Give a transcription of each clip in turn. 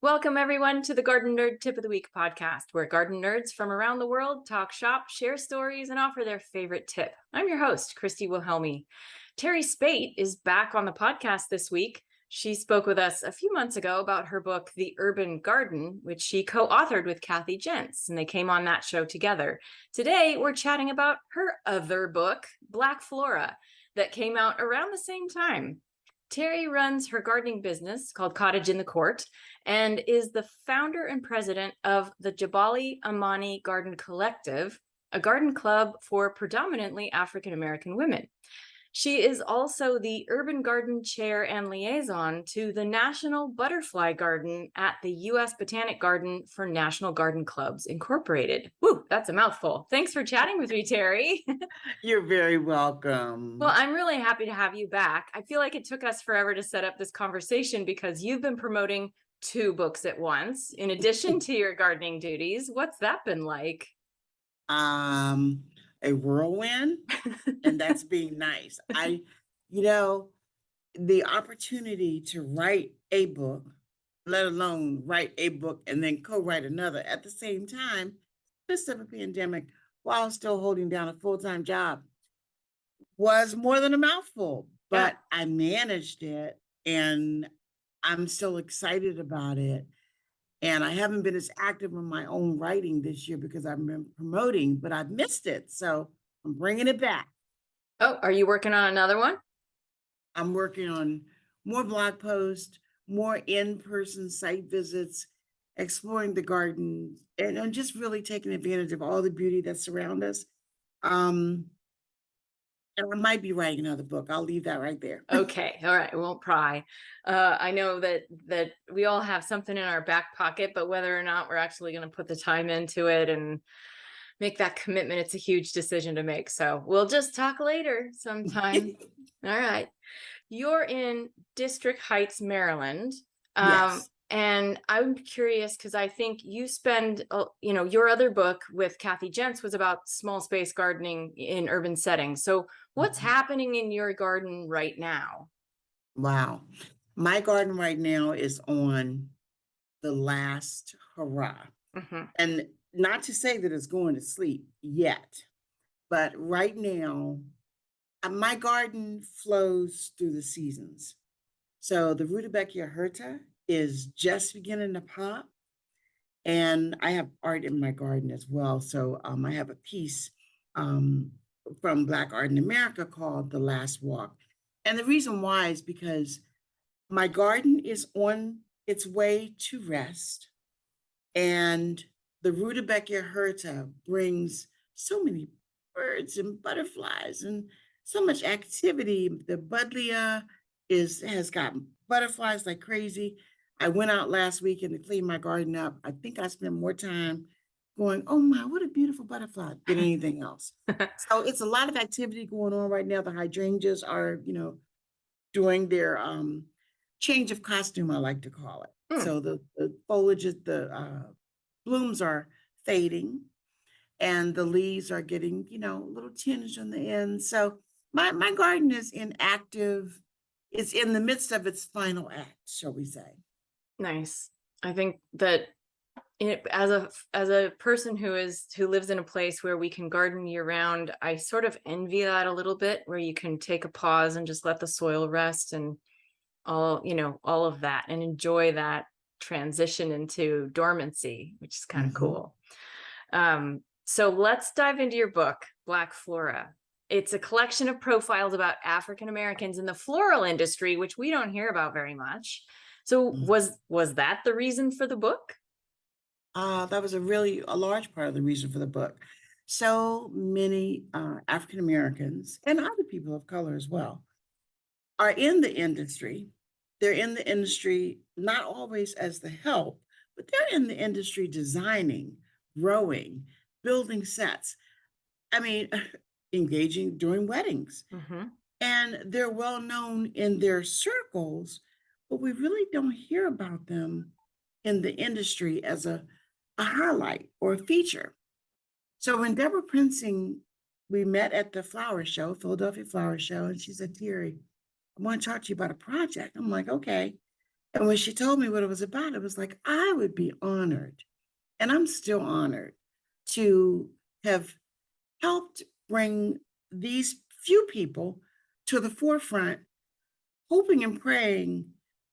Welcome, everyone, to the Garden Nerd Tip of the Week podcast, where garden nerds from around the world talk shop, share stories, and offer their favorite tip. I'm your host, Christy Wilhelmi. Teri Speight is back on the podcast this week. She spoke with us a few months ago about her book, The Urban Garden, which she co-authored with Kathy Jentz, and they came on that show together. Today, we're chatting about her other book, Black Flora, that came out around the same time. Teri runs her gardening business called Cottage in the Court and is the founder and president of the Jabali Amani Garden Collective, a garden club for predominantly African-American women. She is also the urban garden chair and liaison to the National Butterfly Garden at the U.S. Botanic Garden for National Garden Clubs Incorporated. Woo, that's a mouthful. Thanks for chatting with me, Teri. You're very welcome. Well, I'm really happy to have you back. I feel like it took us forever to set up this conversation because you've been promoting two books at once, in addition to your gardening duties. What's that been like? A whirlwind, and that's being nice. The opportunity to write a book, let alone write a book and then co-write another at the same time, midst of a pandemic, while still holding down a full-time job, was more than a mouthful, but I managed it and I'm still excited about it. And I haven't been as active in my own writing this year because I've been promoting, but I've missed it. So I'm bringing it back. Oh, are you working on another one? I'm working on more blog posts, more in-person site visits, exploring the garden, and I'm just really taking advantage of all the beauty that surrounds us. And I might be writing another book. I'll leave that right there. Okay. All right. I won't pry. I know that we all have something in our back pocket, but whether or not we're actually going to put the time into it and make that commitment, it's a huge decision to make. So we'll just talk later sometime. All right. You're in District Heights, Maryland. Yes. And I'm curious because I think you spend, your other book with Kathy Jentz was about small space gardening in urban settings. So what's happening in your garden right now? Wow. My garden right now is on the last hurrah. And not to say that it's going to sleep yet, but right now, my garden flows through the seasons. So the Rudbeckia hirta is just beginning to pop. And I have art in my garden as well. So I have a piece from Black Art in America called The Last Walk. And the reason why is because my garden is on its way to rest. And the Rudbeckia hirta brings so many birds and butterflies and so much activity. The buddleia has gotten butterflies like crazy. I went out last weekend to clean my garden up. I think I spent more time going, oh my, what a beautiful butterfly, than anything else. So it's a lot of activity going on right now. The hydrangeas are, doing their change of costume, I like to call it. So the foliage, the blooms are fading and the leaves are getting, a little tinge on the end. So my garden is it's in the midst of its final act, shall we say. Nice. I think that as a person who lives in a place where we can garden year round, I sort of envy that a little bit, where you can take a pause and just let the soil rest and all of that and enjoy that transition into dormancy, which is kind of cool. So let's dive into your book, Black Flora. It's a collection of profiles about African Americans in the floral industry, which we don't hear about very much. So was that the reason for the book? That was a large part of the reason for the book. So many African Americans and other people of color as well are in the industry. They're in the industry not always as the help, but they're in the industry designing, growing, building sets. I mean, engaging during weddings. And they're well known in their circles, but we really don't hear about them in the industry as a highlight or a feature. So when Deborah Prinzing, we met at the flower show, Philadelphia Flower Show, and she said, Teri, I want to talk to you about a project. I'm like, okay. And when she told me what it was about, it was like, I would be honored, and I'm still honored to have helped bring these few people to the forefront, hoping and praying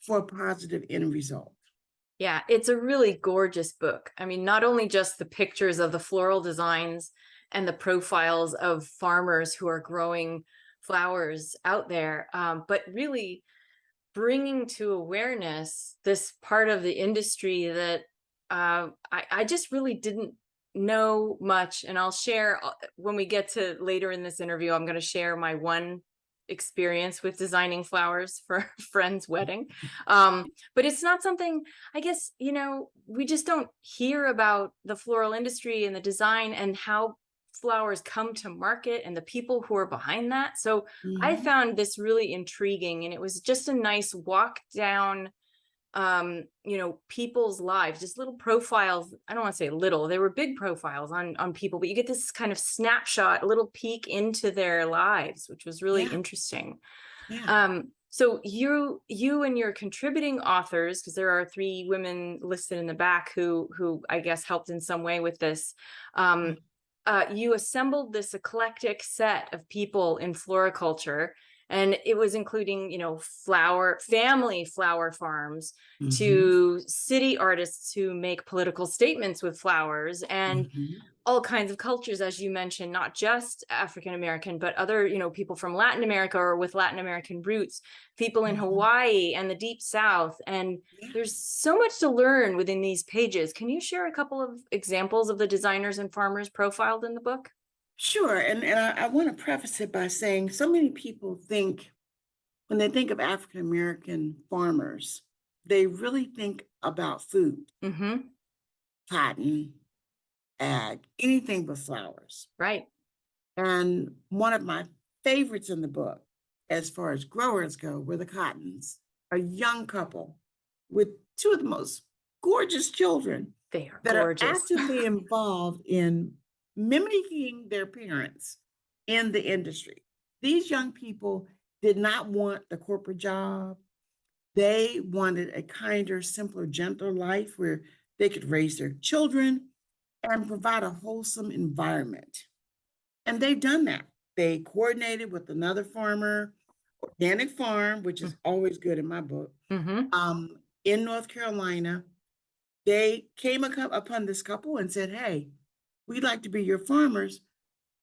for a positive end result. Yeah, it's a really gorgeous book. I mean, not only just the pictures of the floral designs and the profiles of farmers who are growing flowers out there, but really bringing to awareness this part of the industry that I just really didn't know much. And I'll share when we get to later in this interview, I'm going to share my one experience with designing flowers for a friend's wedding. But it's not something, I guess, we just don't hear about the floral industry and the design and how flowers come to market and the people who are behind that. So I Mhm. found this really intriguing, and it was just a nice walk down people's lives, just little profiles. I don't want to say little, they were big profiles on people, but you get this kind of snapshot, a little peek into their lives, which was really Yeah, interesting. yeah. So you and your contributing authors, because there are 3 women listed in the back who I guess helped in some way with this. Mm. You assembled this eclectic set of people in floriculture, and it was including, family flower farms Mhm. to city artists who make political statements with flowers, and Mhm. all kinds of cultures, as you mentioned, not just African American, but other, people from Latin America or with Latin American roots, people in Mhm. Hawaii and the Deep South. And Yeah. there's so much to learn within these pages. Can you share a couple of examples of the designers and farmers profiled in the book? Sure. And I want to preface it by saying so many people think, when they think of African American farmers, they really think about food, Mm-hmm. cotton, ag, anything but flowers. Right. And one of my favorites in the book, as far as growers go, were the Cottons, a young couple with 2 of the most gorgeous children They are that are gorgeous. actively involved in mimicking their parents in the industry. These young people did not want the corporate job. They wanted a kinder, simpler, gentler life where they could raise their children and provide a wholesome environment. And they've done that. They coordinated with another farmer, organic farm, which is always good in my book, Mm-hmm. in North Carolina. They came upon this couple and said, hey, we'd like to be your farmers.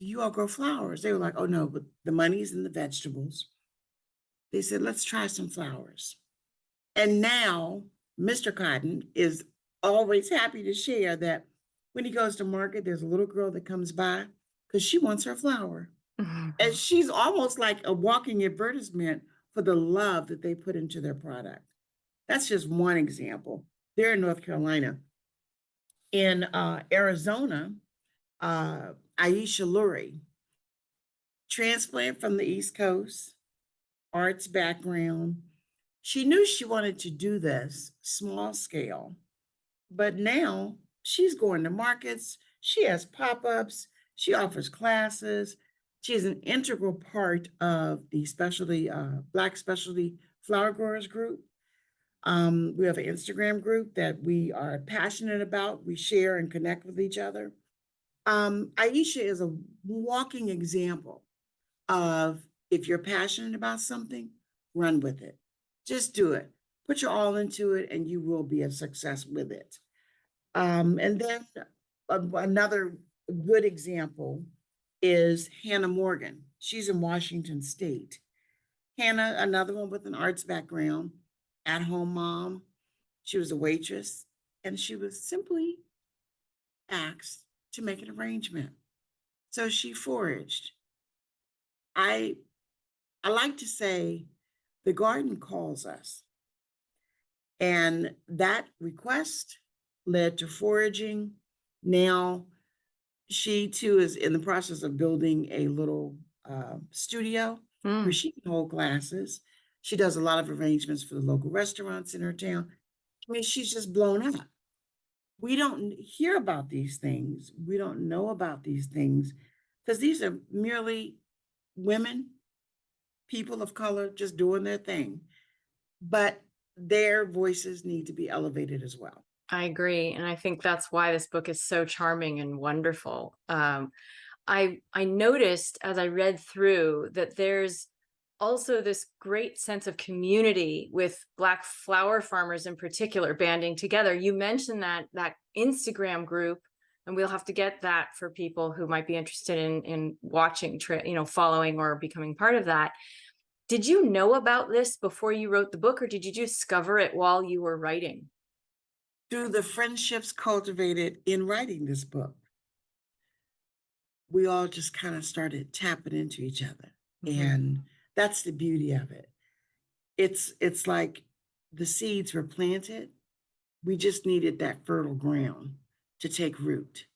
Do you all grow flowers? They were like, oh no, but the money's in the vegetables. They said, let's try some flowers. And now Mr. Cotton is always happy to share that when he goes to market, there's a little girl that comes by because she wants her flower. And she's almost like a walking advertisement for the love that they put into their product. That's just one example. They're in North Carolina. In Arizona, Aisha Lurie, transplant from the East Coast, arts background. She knew she wanted to do this small scale, but now she's going to markets. She has pop ups. She offers classes. She's an integral part of the Black Specialty Flower Growers Group. We have an Instagram group that we are passionate about. We share and connect with each other. Aisha is a walking example of, if you're passionate about something, run with it. Just do it. Put your all into it, and you will be a success with it. And then another good example is Hannah Morgan. She's in Washington State. Hannah, another one with an arts background, at home mom. She was a waitress, and she was simply asked to make an arrangement. So she foraged. I I like to say the garden calls us. And that request led to foraging. Now she too is in the process of building a little studio where Mm. she can hold classes. She does a lot of arrangements for the local restaurants in her town. I mean, she's just blown up. We don't hear about these things. We don't know about these things because these are merely women, people of color, just doing their thing. But their voices need to be elevated as well. I agree. And I think that's why this book is so charming and wonderful. I noticed as I read through that there's also this great sense of community with Black flower farmers in particular banding together. You mentioned that Instagram group, and we'll have to get that for people who might be interested in watching, following or becoming part of that. Did you know about this before you wrote the book, or did you discover it while you were writing? Through the friendships cultivated in writing this book, we all just kind of started tapping into each other. And that's the beauty of it. It's like the seeds were planted. We just needed that fertile ground to take root.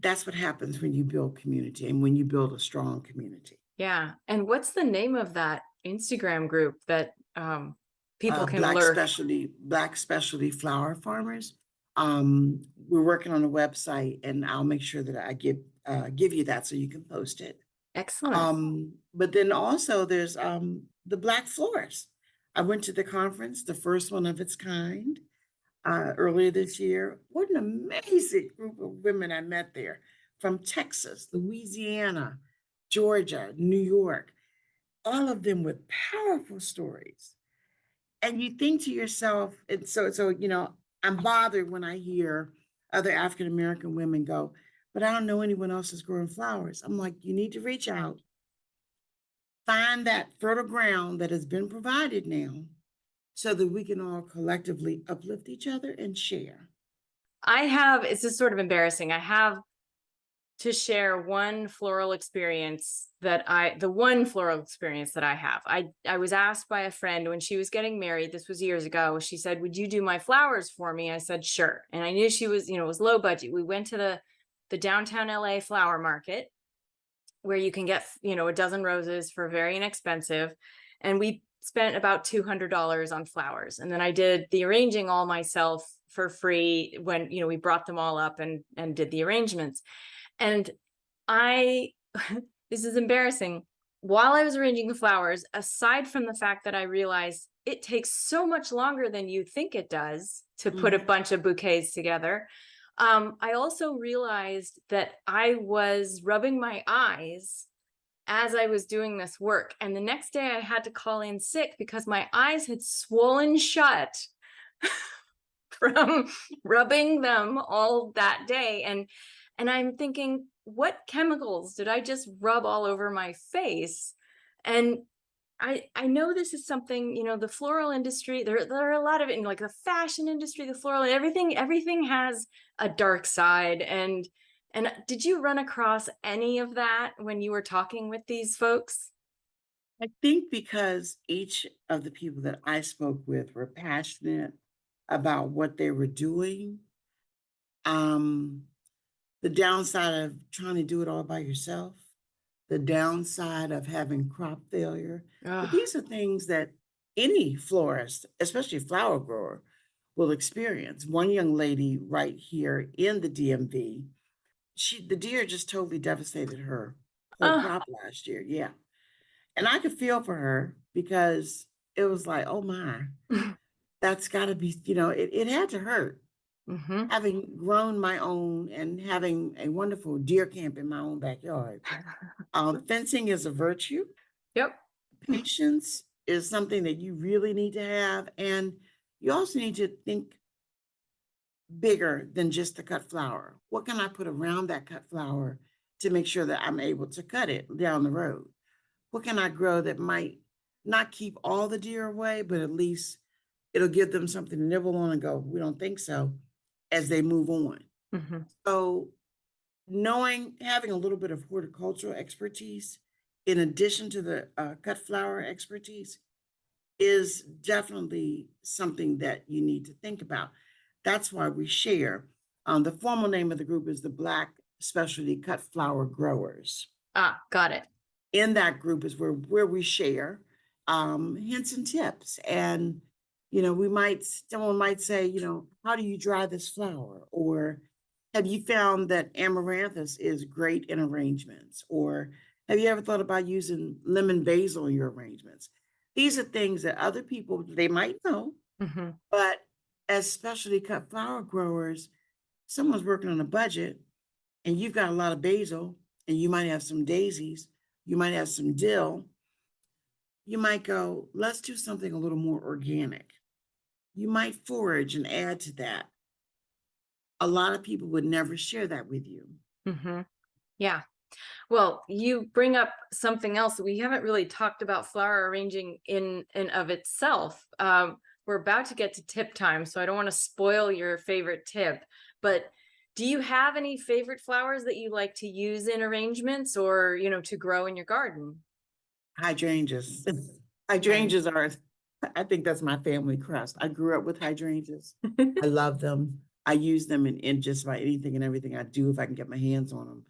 That's what happens when you build community and when you build a strong community. Yeah. And what's the name of that Instagram group that people can learn? Black specialty flower farmers. We're working on a website, and I'll make sure that I give you that so you can post it. Excellent. But then also there's the Black Florist. I went to the conference, the first one of its kind, earlier this year. What an amazing group of women I met there from Texas, Louisiana, Georgia, New York, all of them with powerful stories. And you think to yourself, and so I'm bothered when I hear other African American women go, but I don't know anyone else that's growing flowers. I'm like, you need to reach out, find that fertile ground that has been provided now, so that we can all collectively uplift each other and share. It's just sort of embarrassing. I have to share one floral experience that I have. I was asked by a friend when she was getting married, this was years ago, she said, would you do my flowers for me? I said, sure. And I knew she was, it was low budget. We went to the downtown LA flower market where you can get, a dozen roses for very inexpensive. And we spent about $200 on flowers. And then I did the arranging all myself for free when, we brought them all up and did the arrangements. And this is embarrassing. While I was arranging the flowers, aside from the fact that I realized it takes so much longer than you think it does to put a bunch of bouquets together, I also realized that I was rubbing my eyes as I was doing this work. And the next day I had to call in sick because my eyes had swollen shut from rubbing them all that day. And I'm thinking, what chemicals did I just rub all over my face? And I know this is something, the floral industry, there are a lot of it in like the fashion industry, the floral, everything has a dark side. And did you run across any of that when you were talking with these folks? I think because each of the people that I spoke with were passionate about what they were doing. The downside of trying to do it all by yourself, the downside of having crop failure. But these are things that any florist, especially flower grower, will experience. One young lady right here in the DMV, the deer just totally devastated her whole crop last year. Yeah. And I could feel for her because it was like, oh my, that's got to be, it had to hurt. Having grown my own and having a wonderful deer camp in my own backyard. Fencing is a virtue. Yep. Patience is something that you really need to have. And you also need to think bigger than just the cut flower. What can I put around that cut flower to make sure that I'm able to cut it down the road? What can I grow that might not keep all the deer away, but at least it'll give them something to nibble on and go, we don't think so, as they move on. So having a little bit of horticultural expertise in addition to the cut flower expertise is definitely something that you need to think about. That's why we share. The formal name of the group is the Black Specialty Cut Flower Growers. Got it. In that group is where we share hints and tips. And someone might say, how do you dry this flower? Or have you found that amaranthus is great in arrangements? Or have you ever thought about using lemon basil in your arrangements? These are things that other people, they might know, Mm-hmm. but as specialty cut flower growers, someone's working on a budget and you've got a lot of basil and you might have some daisies, you might have some dill, you might go, let's do something a little more organic. You might forage and add to that. A lot of people would never share that with you. Mm-hmm. Yeah. Well, you bring up something else. We haven't really talked about flower arranging in and of itself. We're about to get to tip time, so I don't want to spoil your favorite tip, but do you have any favorite flowers that you like to use in arrangements or, to grow in your garden? Hydrangeas. Nice. Hydrangeas are, I think that's my family crest. I grew up with hydrangeas. I love them. I use them in just about anything and everything I do if I can get my hands on them.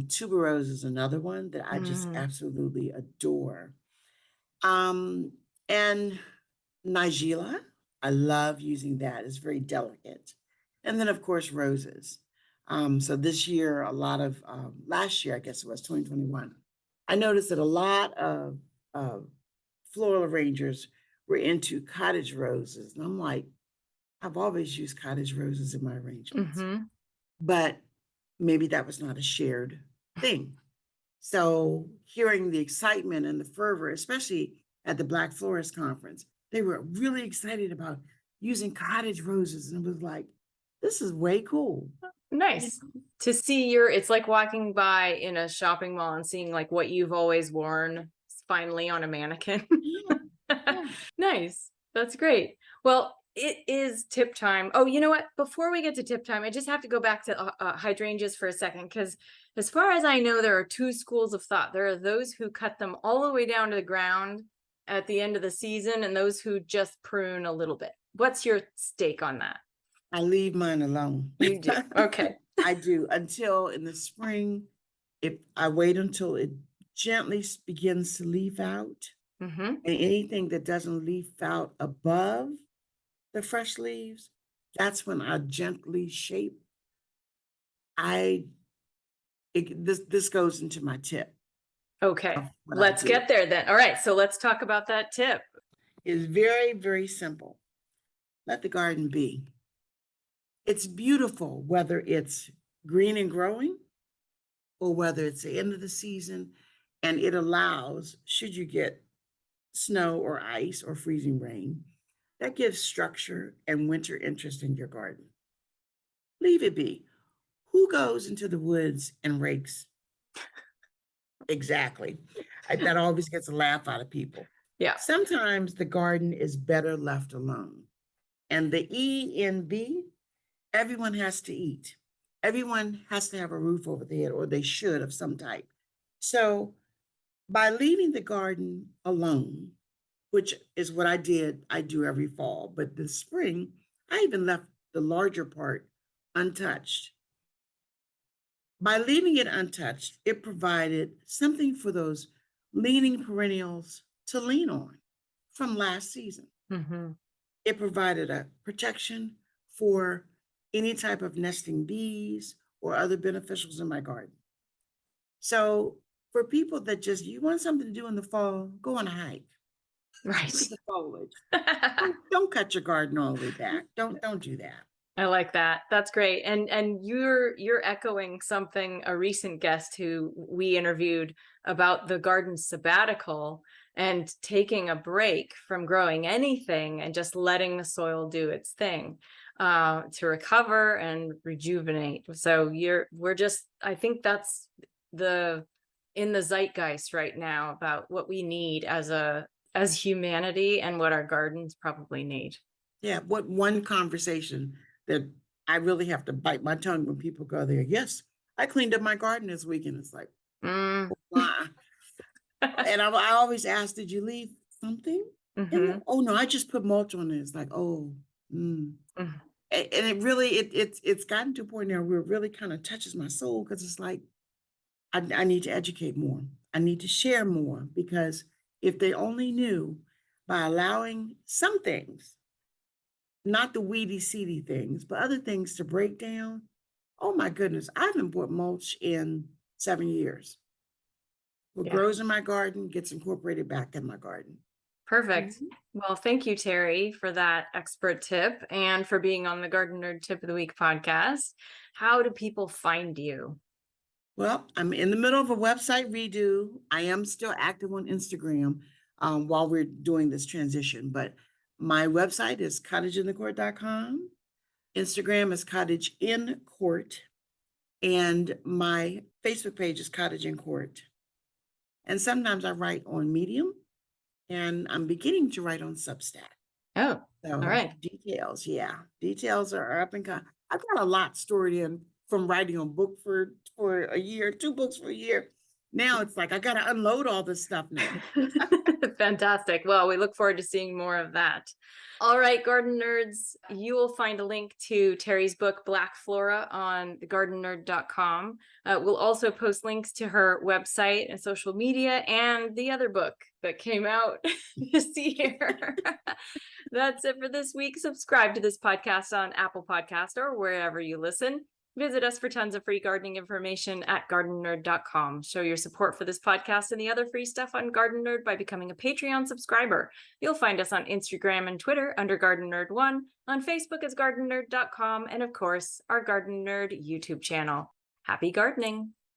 Tuberose is another one that I just absolutely adore. And Nigella, I love using that. It's very delicate. And then, of course, roses. So this year, a lot of, last year, I guess it was 2021, I noticed that a lot of floral arrangers were into cottage roses. And I'm like, I've always used cottage roses in my arrangements, Mm-hmm. but maybe that was not a shared thing. So hearing the excitement and the fervor, especially at the Black Florist Conference, they were really excited about using cottage roses. And it was like, this is way cool. Nice to see it's like walking by in a shopping mall and seeing like what you've always worn finally on a mannequin. Yeah, yeah. Nice. That's great. Well, it is tip time. Oh, you know what? Before we get to tip time, I just have to go back to hydrangeas for a second, because as far as I know, there are two schools of thought. There are those who cut them all the way down to the ground at the end of the season and those who just prune a little bit. What's your stake on that? I leave mine alone. You do. Okay. I do until in the spring. If I wait until it gently begins to leaf out, Mm-hmm. and anything that doesn't leaf out above the fresh leaves, that's when I gently shape. This goes into my tip. Okay. What I Let's do get there then. All right. So let's talk about that tip. is very, very simple. Let the garden be. It's beautiful, whether it's green and growing or whether it's the end of the season, and it allows, should you get snow or ice or freezing rain, that gives structure and winter interest in your garden. Leave it be. Who goes into the woods and rakes? Exactly. That always gets a laugh out of people. Yeah. Sometimes the garden is better left alone. And the ENB, everyone has to eat. Everyone has to have a roof over their head, or they should of some type. So by leaving the garden alone, which is what I do every fall, but this spring, I even left the larger part untouched. By leaving it untouched, it provided something for those leaning perennials to lean on from last season. Mm-hmm. It provided a protection for any type of nesting bees or other beneficials in my garden. So for people that you want something to do in the fall, go on a hike. Right. Look at the foliage. Don't cut your garden all the way back. Don't do that. I like that. That's great. And you're echoing something a recent guest who we interviewed about the garden sabbatical and taking a break from growing anything and just letting the soil do its thing to recover and rejuvenate. So I think that's in the zeitgeist right now about what we need as humanity and what our gardens probably need. Yeah, what one conversation that I really have to bite my tongue when people go there. Yes, I cleaned up my garden this weekend. It's like, why? And I always ask, did you leave something? Mm-hmm. Oh no, I just put mulch on it. It's like, oh, Mm-hmm. And it really it's gotten to a point now where it really kind of touches my soul, because it's like I need to educate more. I need to share more, because if they only knew, by allowing some things, not the weedy, seedy things, but other things to break down. Oh my goodness, I haven't bought mulch in 7 years. What Yeah. grows in my garden gets incorporated back in my garden. Perfect. Mhm. Well, thank you, Teri, for that expert tip and for being on the Garden Nerd Tip of the Week podcast. How do people find you? Well, I'm in the middle of a website redo. I am still active on Instagram while we're doing this transition, but my website is cottageinthecourt.com. Instagram is Cottage in Court, and my Facebook page is Cottage in Court. And sometimes I write on Medium, and I'm beginning to write on Substack. Oh, So all right. details are up and coming. I've got a lot stored in from writing a book for a year, 2 books for a year. Now it's like I got to unload all this stuff now. Fantastic. Well, we look forward to seeing more of that. All right, garden nerds, you will find a link to Teri's book, Black Flora, on thegardenerd.com. We'll also post links to her website and social media and the other book that came out this year. That's it for this week. Subscribe to this podcast on Apple Podcast or wherever you listen. Visit us for tons of free gardening information at gardenerd.com. Show your support for this podcast and the other free stuff on Garden Nerd by becoming a Patreon subscriber. You'll find us on Instagram and Twitter under Garden Nerd 1, on Facebook as gardenerd.com, and of course, our Garden Nerd YouTube channel. Happy gardening!